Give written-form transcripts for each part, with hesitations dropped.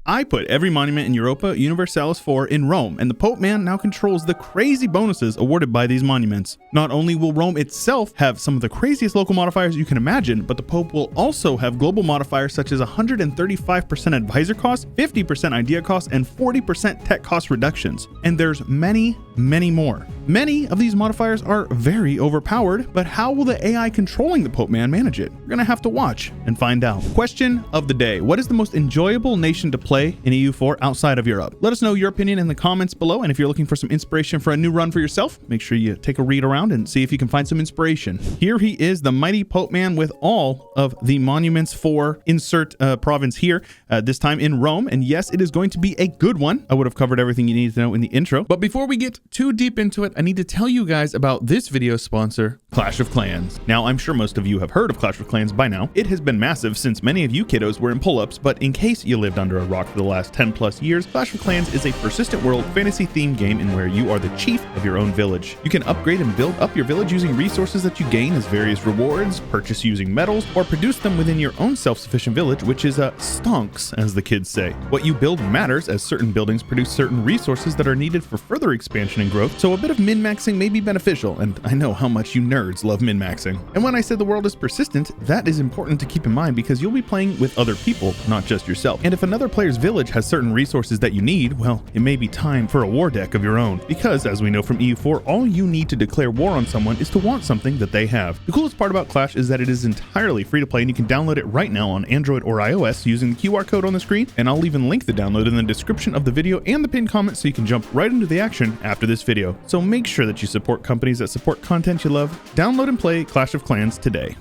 I put every monument in Europa Universalis IV in Rome, and the Pope man now controls the crazy bonuses awarded by these monuments. Not only will Rome itself have some of the craziest local modifiers you can imagine, but the Pope will also have global modifiers such as 135% advisor cost, 50% idea cost, and 40% tech cost reductions. And there's many more. Many of these modifiers are very overpowered, but how will the AI controlling the Pope man manage it? We're gonna have to watch and find out. Question of the day: what is the most enjoyable nation to play in EU4 outside of Europe? Let us know your opinion in the comments below, and if you're looking for some inspiration for a new run for yourself, make sure you take a read around and see if you can find some inspiration. Here he is, the mighty Pope man, with all of the monuments for insert province here, this time in Rome, and yes, it is going to be a good one. I would have covered everything you needed to know in the intro, but before we get too deep into it, I need to tell you guys about this video sponsor, Clash of Clans. Now, I'm sure most of you have heard of Clash of Clans by now. It has been massive since many of you kiddos were in pull-ups, but in case you lived under a rock for the last 10 plus years, Clash of Clans is a persistent world fantasy themed game in where you are the chief of your own village. You can upgrade and build up your village using resources that you gain as various rewards, purchase using metals, or produce them within your own self-sufficient village, which is stonks, as the kids say. What you build matters, as certain buildings produce certain resources that are needed for further expansion and growth, so a bit of min-maxing may be beneficial, and I know how much you nerds love min-maxing. And when I said the world is persistent, that is important to keep in mind because you'll be playing with other people, not just yourself. And if another player's village has certain resources that you need, well, it may be time for a war deck of your own. Because, as we know from EU4, all you need to declare war on someone is to want something that they have. The coolest part about Clash is that it is entirely free to play, and you can download it right now on Android or iOS using the QR code on the screen, and I'll even link the download in the description of the video and the pinned comment so you can jump right into the action after this video. So make sure that you support companies that support content you love. Download and play Clash of Clans today.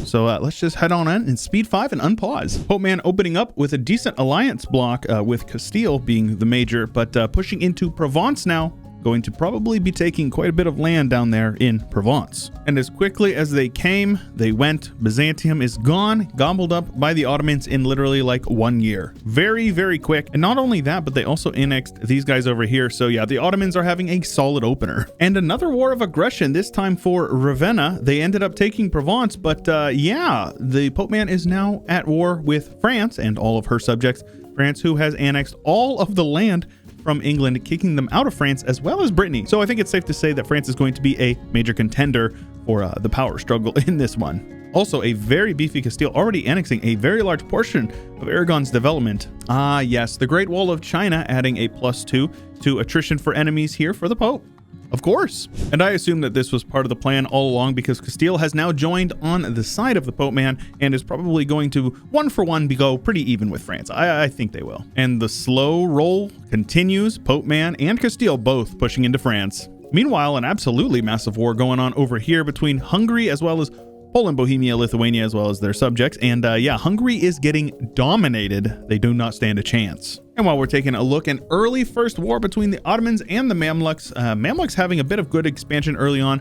So let's just head on in speed 5 and unpause. Pope man opening up with a decent alliance block with Castile being the major, but pushing into Provence now. Going to probably be taking quite a bit of land down there in Provence. And as quickly as they came, they went. Byzantium is gone, gobbled up by the Ottomans in literally like 1 year. Very, very quick. And not only that, but they also annexed these guys over here. So yeah, the Ottomans are having a solid opener. And another war of aggression, this time for Ravenna. They ended up taking Provence, but yeah, the Pope man is now at war with France and all of her subjects. France, who has annexed all of the land from England, kicking them out of France as well as Brittany. So I think it's safe to say that France is going to be a major contender for the power struggle in this one. Also, a very beefy Castile already annexing a very large portion of Aragon's development. Ah, yes, the Great Wall of China adding a +2 to attrition for enemies here for the Pope. Of course. And I assume that this was part of the plan all along because Castile has now joined on the side of the Pope man and is probably going to 1-for-1 go pretty even with France. I think they will. And the slow roll continues. Pope man and Castile both pushing into France. Meanwhile, an absolutely massive war going on over here between Hungary as well as Poland, Bohemia, Lithuania, as well as their subjects. And yeah, Hungary is getting dominated. They do not stand a chance. And while we're taking a look, an early first war between the Ottomans and the Mamluks. Mamluks having a bit of good expansion early on.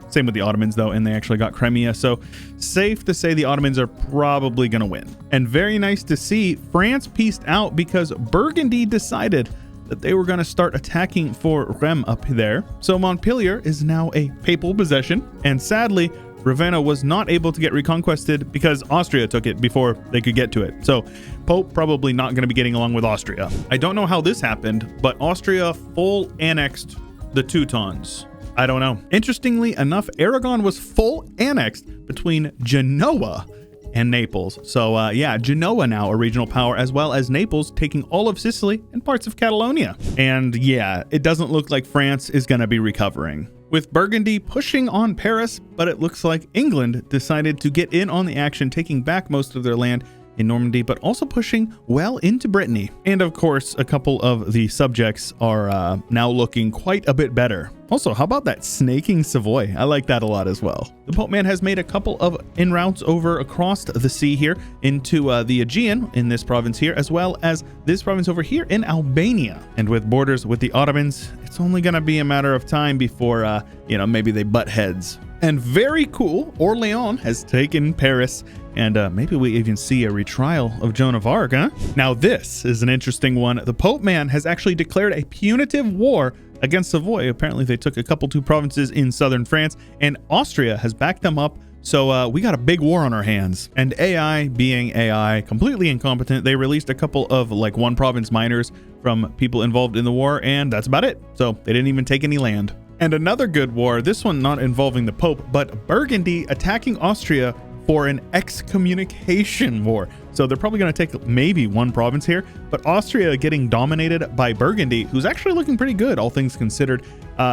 Same with the Ottomans though, and they actually got Crimea. So safe to say the Ottomans are probably going to win. And very nice to see France pieced out because Burgundy decided that they were going to start attacking for Rheims up there. So Montpellier is now a papal possession. And sadly, Ravenna was not able to get reconquested because Austria took it before they could get to it. So Pope probably not going to be getting along with Austria. I don't know how this happened, but Austria full annexed the Teutons. I don't know. Interestingly enough, Aragon was full annexed between Genoa and Naples. So yeah, Genoa now a regional power, as well as Naples taking all of Sicily and parts of Catalonia. And yeah, it doesn't look like France is going to be recovering. With Burgundy pushing on Paris, but it looks like England decided to get in on the action, taking back most of their land in Normandy, but also pushing well into Brittany. And of course, a couple of the subjects are now looking quite a bit better. Also, how about that snaking Savoy? I like that a lot as well. The Pope man has made a couple of en routes over across the sea here into the Aegean in this province here, as well as this province over here in Albania. And with borders with the Ottomans, it's only going to be a matter of time before, you know, maybe they butt heads. And very cool, Orleans has taken Paris, and maybe we even see a retrial of Joan of Arc, huh? Now this is an interesting one. The Pope man has actually declared a punitive war against Savoy. Apparently they took a couple two provinces in southern France, and Austria has backed them up So we got a big war on our hands. And AI being AI, completely incompetent, they released a couple of like one province miners from people involved in the war, and that's about it. So they didn't even take any land. And another good war, this one not involving the Pope, but Burgundy attacking Austria for an excommunication war. So they're probably going to take maybe one province here, but Austria getting dominated by Burgundy, who's actually looking pretty good, all things considered,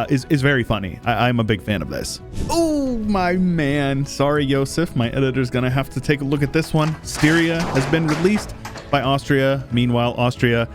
is very funny. I'm a big fan of this. Oh, my man. Sorry, Joseph. My editor's going to have to take a look at this one. Styria has been released by Austria. Meanwhile, Austria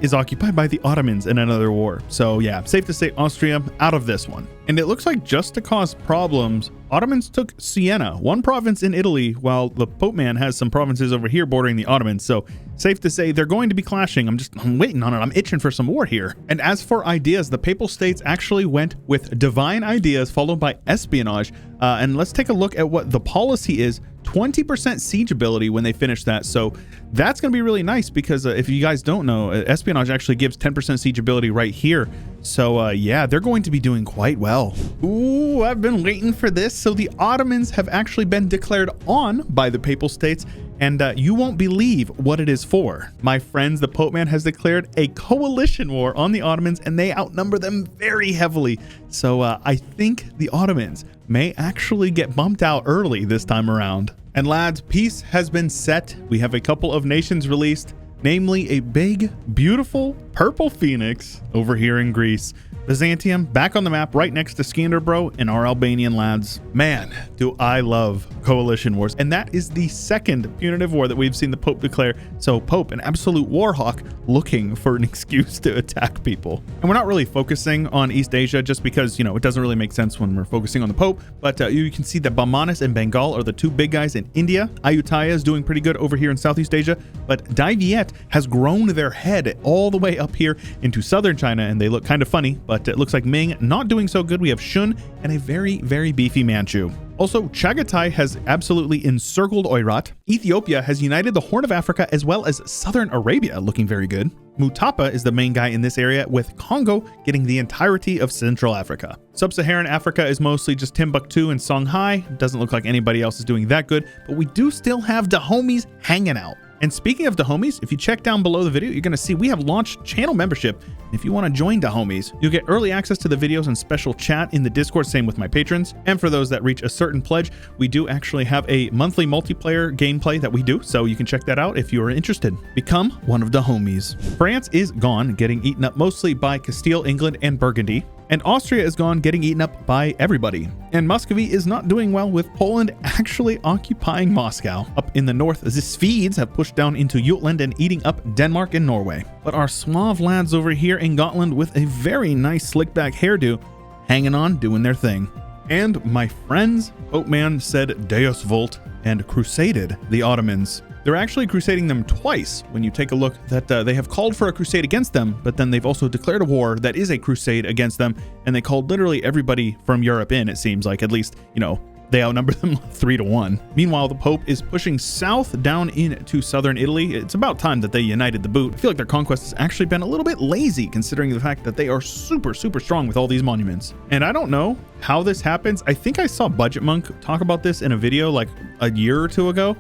is occupied by the Ottomans in another war. So yeah, safe to say Austria out of this one. And it looks like just to cause problems, Ottomans took Siena, one province in Italy, while the Pope man has some provinces over here bordering the Ottomans. So safe to say they're going to be clashing. I'm waiting on it. I'm itching for some more here. And as for ideas, the Papal States actually went with divine ideas followed by espionage. And let's take a look at what the policy is. 20% siege ability when they finish that. So that's going to be really nice because if you guys don't know, espionage actually gives 10% siege ability right here. So yeah, they're going to be doing quite well. Ooh, I've been waiting for this. So the Ottomans have actually been declared on by the Papal States, and you won't believe what it is for. My friends, the Pope man has declared a coalition war on the Ottomans, and they outnumber them very heavily. So I think the Ottomans may actually get bumped out early this time around. And lads, peace has been set. We have a couple of nations released, namely a big, beautiful purple phoenix over here in Greece. Byzantium back on the map right next to Skanderbro and our Albanian lads. Man, do I love coalition wars. And that is the second punitive war that we've seen the Pope declare. So Pope, an absolute war hawk, looking for an excuse to attack people. And we're not really focusing on East Asia just because, you know, it doesn't really make sense when we're focusing on the Pope. But you can see that Bamanis and Bengal are the two big guys in India. Ayutthaya is doing pretty good over here in Southeast Asia. But Dai Viet has grown their head all the way up here into southern China, and they look kind of funny. But it looks like Ming not doing so good. We have Shun and a very, very beefy Manchu. Also, Chagatai has absolutely encircled Oirat. Ethiopia has united the Horn of Africa as well as southern Arabia, looking very good. Mutapa is the main guy in this area, with Congo getting the entirety of Central Africa. Sub-Saharan Africa is mostly just Timbuktu and Songhai. Doesn't look like anybody else is doing that good, but we do still have the homies hanging out. And speaking of the homies, if you check down below the video, you're going to see we have launched channel membership. If you want to join the homies, you'll get early access to the videos and special chat in the Discord, same with my patrons. And for those that reach a certain pledge, we do actually have a monthly multiplayer gameplay that we do, so you can check that out if you are interested. Become one of the homies. France is gone, getting eaten up mostly by Castile, England, and Burgundy. And Austria is gone, getting eaten up by everybody. And Muscovy is not doing well, with Poland actually occupying Moscow. Up in the north, the Swedes have pushed down into Jutland and eating up Denmark and Norway. But our suave lads over here in Gotland with a very nice slick back hairdo, hanging on, doing their thing. And my friends, Pope man said Deus Vult and crusaded the Ottomans. They're actually crusading them twice when you take a look that they have called for a crusade against them, but then they've also declared a war that is a crusade against them, and they called literally everybody from Europe in, it seems like. At least, you know, they outnumber them 3-1. Meanwhile, the Pope is pushing south down into southern Italy. It's about time that they united the boot. I feel like their conquest has actually been a little bit lazy considering the fact that they are super, super strong with all these monuments. And I don't know how this happens. I think I saw Budget Monk talk about this in a video like a year or two ago.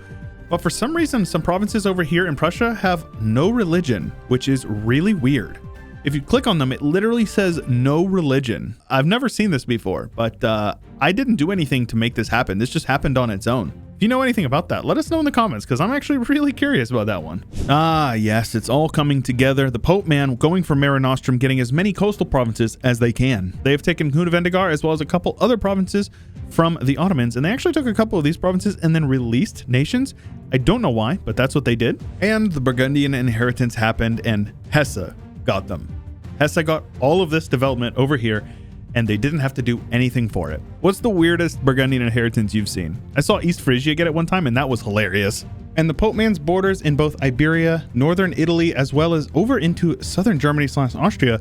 But for some reason, some provinces over here in Prussia have no religion, which is really weird. If you click on them, it literally says no religion. I've never seen this before, but I didn't do anything to make this happen. This just happened on its own. If you know anything about that, let us know in the comments, because I'm actually really curious about that one. Ah, yes, it's all coming together. The Pope man going for Mare Nostrum, getting as many coastal provinces as they can. They have taken Cunevendigar as well as a couple other provinces from the Ottomans, and they actually took a couple of these provinces and then released nations. I don't know why, but that's what they did. And the Burgundian inheritance happened, and Hesse got them. Hesse got all of this development over here, and they didn't have to do anything for it. What's the weirdest Burgundian inheritance you've seen? I saw East Frisia get it one time, and that was hilarious. And the Pope man's borders in both Iberia, northern Italy, as well as over into southern Germany / Austria,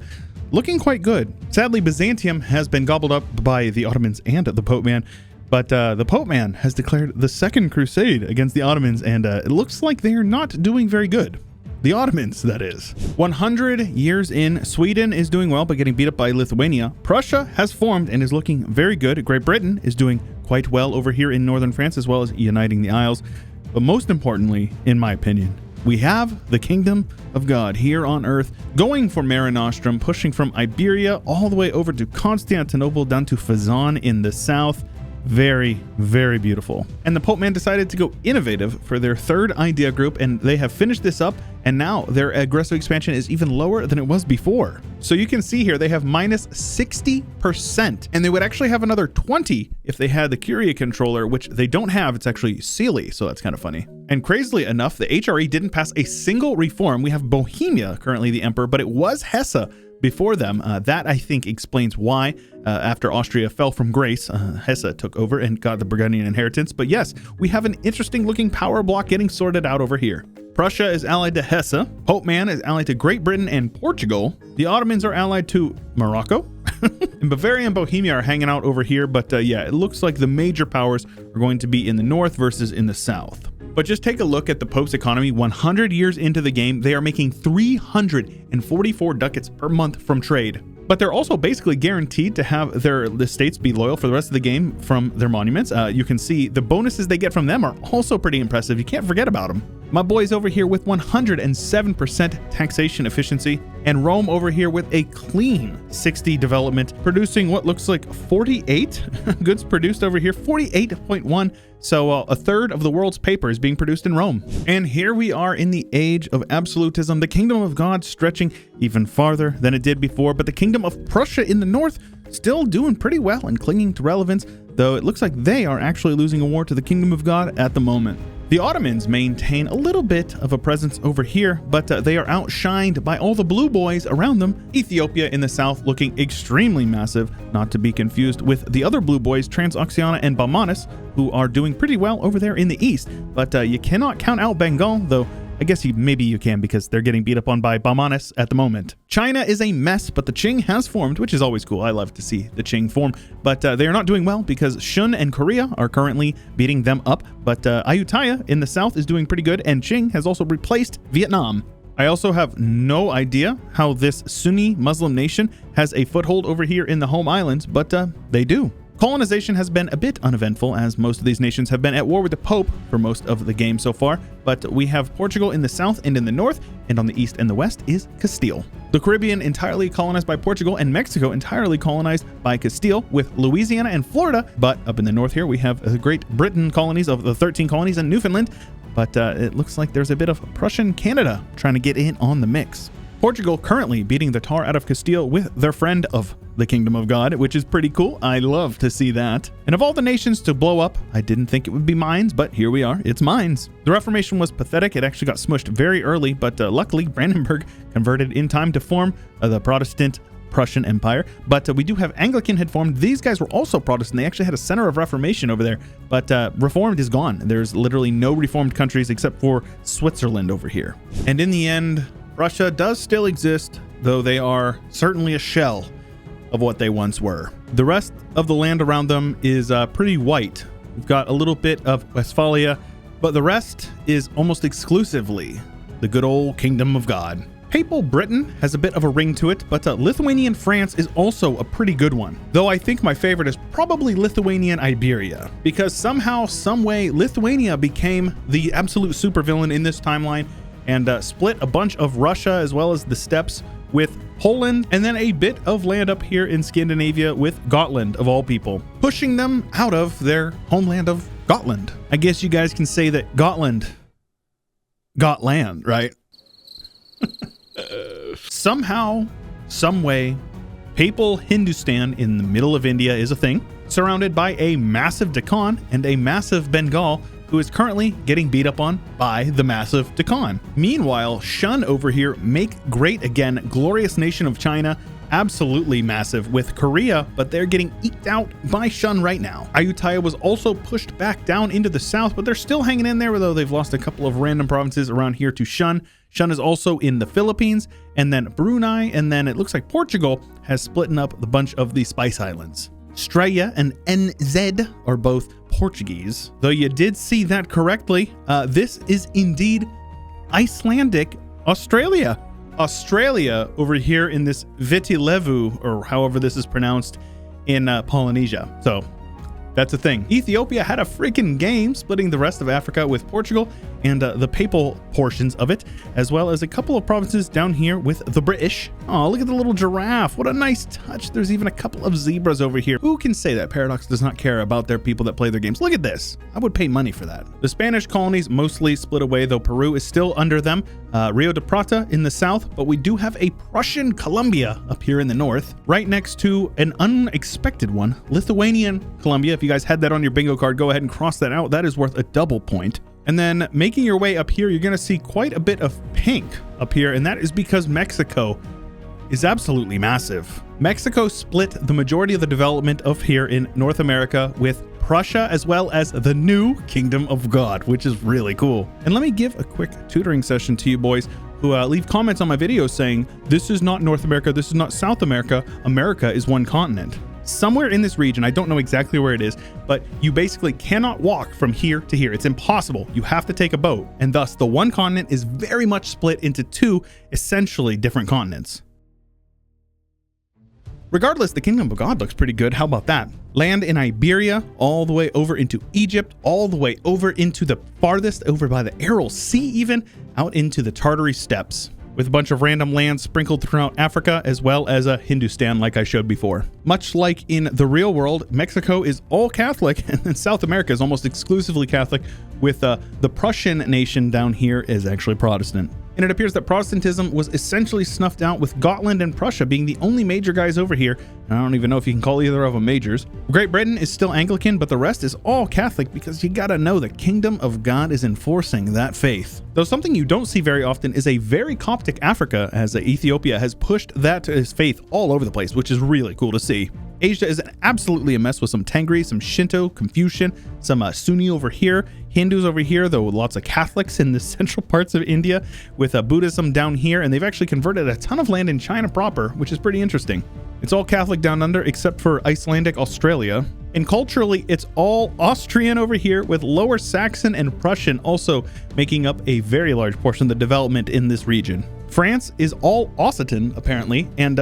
looking quite good. Sadly, Byzantium has been gobbled up by the Ottomans and the Pope man, but the Pope man has declared the second crusade against the Ottomans, and it looks like they're not doing very good. The Ottomans, that is. 100 years in, Sweden is doing well, but getting beat up by Lithuania. Prussia has formed and is looking very good. Great Britain is doing quite well over here in northern France, as well as uniting the Isles. But most importantly, in my opinion, we have the Kingdom of God here on Earth, going for Mare Nostrum, pushing from Iberia all the way over to Constantinople, down to Fezzan in the south. Very, very beautiful. And the Pope man decided to go innovative for their third idea group, and they have finished this up, and now their aggressive expansion is even lower than it was before. So you can see here they have minus 60%, and they would actually have another 20 if they had the Curia controller, which they don't have. It's actually Sealy, so that's kind of funny. And crazily enough, the HRE didn't pass a single reform. We have Bohemia currently the emperor, but it was Hesse before them. That, I think, explains why after Austria fell from grace, Hesse took over and got the Burgundian inheritance. But yes, we have an interesting looking power block getting sorted out over here. Prussia is allied to Hesse. Pope man is allied to Great Britain and Portugal. The Ottomans are allied to Morocco. And Bavaria and Bohemia are hanging out over here. But yeah, it looks like the major powers are going to be in the north versus in the south. But just take a look at the Pope's economy. 100 years into the game, they are making 344 ducats per month from trade. But they're also basically guaranteed to have their estates be loyal for the rest of the game from their monuments. You can see the bonuses they get from them are also pretty impressive. You can't forget about them. My boys over here with 107% taxation efficiency, and Rome over here with a clean 60 development, producing what looks like 48 goods produced over here, 48.1. So a third of the world's paper is being produced in Rome. And here we are in the age of absolutism, the Kingdom of God stretching even farther than it did before, but the Kingdom of Prussia in the north still doing pretty well and clinging to relevance, though it looks like they are actually losing a war to the Kingdom of God at the moment. The Ottomans maintain a little bit of a presence over here, but they are outshined by all the blue boys around them. Ethiopia in the south looking extremely massive, not to be confused with the other blue boys, Transoxiana and Baumanis, who are doing pretty well over there in the east. But you cannot count out Bengal, though I guess maybe you can, because they're getting beat up on by Baumanis at the moment. China is a mess, but the Qing has formed, which is always cool. I love to see the Qing form, but they are not doing well because Shun and Korea are currently beating them up. But Ayutthaya in the south is doing pretty good, and Qing has also replaced Vietnam. I also have no idea how this Sunni Muslim nation has a foothold over here in the home islands, but they do. Colonization has been a bit uneventful, as most of these nations have been at war with the Pope for most of the game so far, but we have Portugal in the south and in the north, and on the east and the west is Castile. The Caribbean entirely colonized by Portugal, and Mexico entirely colonized by Castile, with Louisiana and Florida. But up in the north here, we have the Great Britain colonies of the 13 colonies and Newfoundland, but it looks like there's a bit of Prussian Canada trying to get in on the mix. Portugal currently beating the tar out of Castile with their friend of the Kingdom of God, which is pretty cool. I love to see that. And of all the nations to blow up, I didn't think it would be mines, but here we are. It's mines. The Reformation was pathetic. It actually got smushed very early, but luckily Brandenburg converted in time to form the Protestant Prussian Empire. But we do have Anglican had formed. These guys were also Protestant. They actually had a center of Reformation over there, but Reformed is gone. There's literally no Reformed countries except for Switzerland over here. And in the end, Russia does still exist, though they are certainly a shell of what they once were. The rest of the land around them is pretty white. We've got a little bit of Westphalia, but the rest is almost exclusively the good old Kingdom of God. Papal Britain has a bit of a ring to it, but Lithuanian France is also a pretty good one. Though I think my favorite is probably Lithuanian Iberia, because somehow, someway, Lithuania became the absolute supervillain in this timeline, and split a bunch of Russia as well as the steppes with Poland, and then a bit of land up here in Scandinavia with Gotland, of all people, pushing them out of their homeland of Gotland. I guess you guys can say that Gotland got land, right? Somehow, someway, Papal Hindustan in the middle of India is a thing, surrounded by a massive Deccan and a massive Bengal, who is currently getting beat up on by the massive Deccan. Meanwhile, Shun over here, make great again, glorious nation of China, absolutely massive with Korea, but they're getting eked out by Shun right now. Ayutthaya was also pushed back down into the south, but they're still hanging in there, though they've lost a couple of random provinces around here to Shun. Shun is also in the Philippines, and then Brunei, and then it looks like Portugal has split up the bunch of the Spice Islands. Straya and NZ are both Portuguese, though you did see that correctly. This is indeed Icelandic Australia. Australia over here in this Viti Levu, or however this is pronounced, in Polynesia. So That's a thing. Ethiopia had a freaking game, splitting the rest of Africa with Portugal and the papal portions of it, as well as a couple of provinces down here with the British. Oh, look at the little giraffe. What a nice touch. There's even a couple of zebras over here. Who can say that Paradox does not care about their people that play their games? Look at this. I would pay money for that. The Spanish colonies mostly split away, though Peru is still under them. Rio de Plata in the south, but we do have a Prussian Columbia up here in the north, right next to an unexpected one, Lithuanian Columbia. If you guys had that on your bingo card, go ahead and cross that out. That is worth a double point. And then making your way up here, you're going to see quite a bit of pink up here, and that is because Mexico is absolutely massive. Mexico split the majority of the development of here in North America with Prussia, as well as the new Kingdom of God, which is really cool. And let me give a quick tutoring session to you boys who leave comments on my videos saying, this is not North America, this is not South America, America is one continent. Somewhere in this region, I don't know exactly where it is, but you basically cannot walk from here to here. It's impossible. You have to take a boat, and thus the one continent is very much split into two essentially different continents. Regardless, the Kingdom of God looks pretty good. How about that? Land in Iberia, all the way over into Egypt, all the way over into the farthest, over by the Aral Sea even, out into the Tartary steppes, with a bunch of random lands sprinkled throughout Africa, as well as a Hindustan like I showed before. Much like in the real world, Mexico is all Catholic, and then South America is almost exclusively Catholic, with the Prussian nation down here is actually Protestant. And it appears that Protestantism was essentially snuffed out, with Gotland and Prussia being the only major guys over here. And I don't even know if you can call either of them majors. Great Britain is still Anglican, but the rest is all Catholic, because you gotta know the Kingdom of God is enforcing that faith. Though something you don't see very often is a very Coptic Africa, as Ethiopia has pushed that faith all over the place, which is really cool to see. Asia is absolutely a mess, with some Tengri, some Shinto, Confucian, some Sunni over here, Hindus over here, though lots of Catholics in the central parts of India, with Buddhism down here, and they've actually converted a ton of land in China proper, which is pretty interesting. It's all Catholic down under, except for Icelandic Australia. And culturally, it's all Austrian over here, with Lower Saxon and Prussian also making up a very large portion of the development in this region. France is all Occitan, apparently, and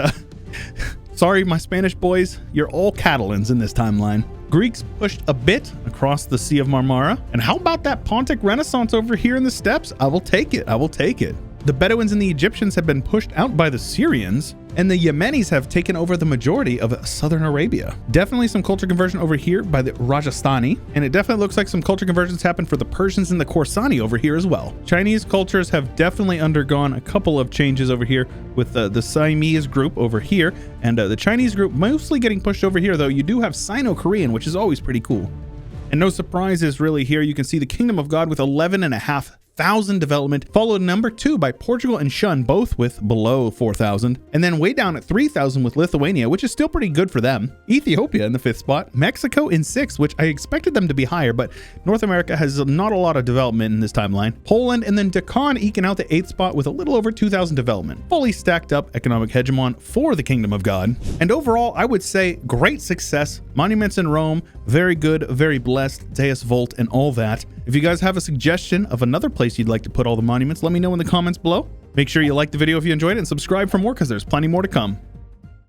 sorry, my Spanish boys, you're all Catalans in this timeline. Greeks pushed a bit across the Sea of Marmara. And how about that Pontic Renaissance over here in the steppes? I will take it. I will take it. The Bedouins and the Egyptians have been pushed out by the Syrians, and the Yemenis have taken over the majority of southern Arabia. Definitely some culture conversion over here by the Rajasthani, and it definitely looks like some culture conversions happened for the Persians and the Khorsani over here as well. Chinese cultures have definitely undergone a couple of changes over here, with the Siamese group over here, and the Chinese group mostly getting pushed over here, though you do have Sino-Korean, which is always pretty cool. And no surprises really here. You can see the Kingdom of God with 11,500 development, followed number 2 by Portugal and Shun, both with below 4,000, and then way down at 3,000 with Lithuania, which is still pretty good for them. Ethiopia in the 5th spot, Mexico in 6th, which I expected them to be higher, but North America has not a lot of development in this timeline. Poland and then Deccan eking out the 8th spot with a little over 2,000 development. Fully stacked up economic hegemon for the Kingdom of God. And overall, I would say great success. Monuments in Rome, very good, very blessed, Deus Vult and all that. If you guys have a suggestion of another place you'd like to put all the monuments, let me know in the comments below. Make sure you like the video if you enjoyed it, and subscribe for more, because there's plenty more to come.